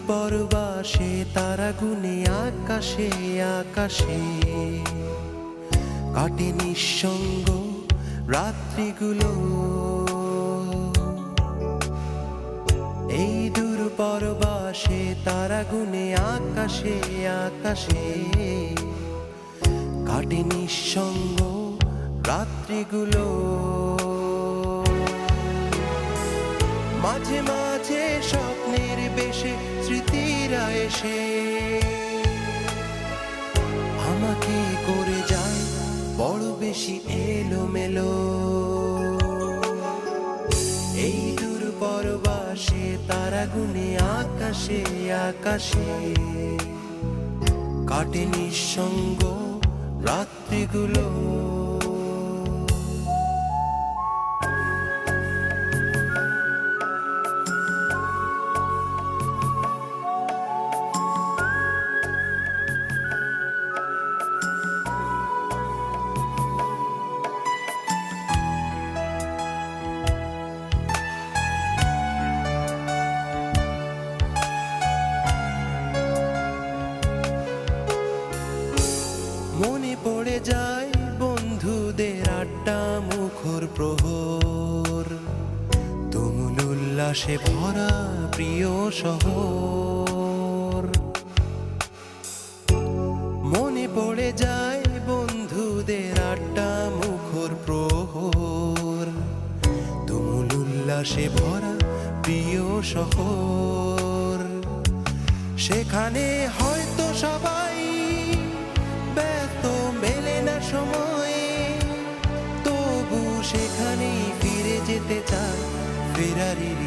পরবাসে তারা গুনে আকাশে আকাশে কাটে নিঃসঙ্গ রাত্রিগুলো। এই দূর পরবাসে তারা গুনে আকাশে আকাশে কাটে নিঃসঙ্গ রাত্রিগুলো। মাঝে মাঝে স্বপ্নের বেশে স্মৃতিরা এসে আমাকে করে যায় বড় বেশি এলোমেলো। এই দূর পরবাসে তারা গুনে আকাশে আকাশে কাটে নিঃসঙ্গ রাত্রিগুলো। মনে পড়ে যায় বন্ধুদের আড্ডা মুখর প্রহর, তুমুল উল্লাসে ভরা প্রিয় শহর। মনে পড়ে যায় বন্ধুদের আড্ডা মুখর প্রহর, তুমুল উল্লাসে ভরা প্রিয় শহর। সেখানে হয়তো সবাই ব্যস্ত, মেলে না সময়, তবু সেখানেই ফিরে যেতে চায় ফেরারির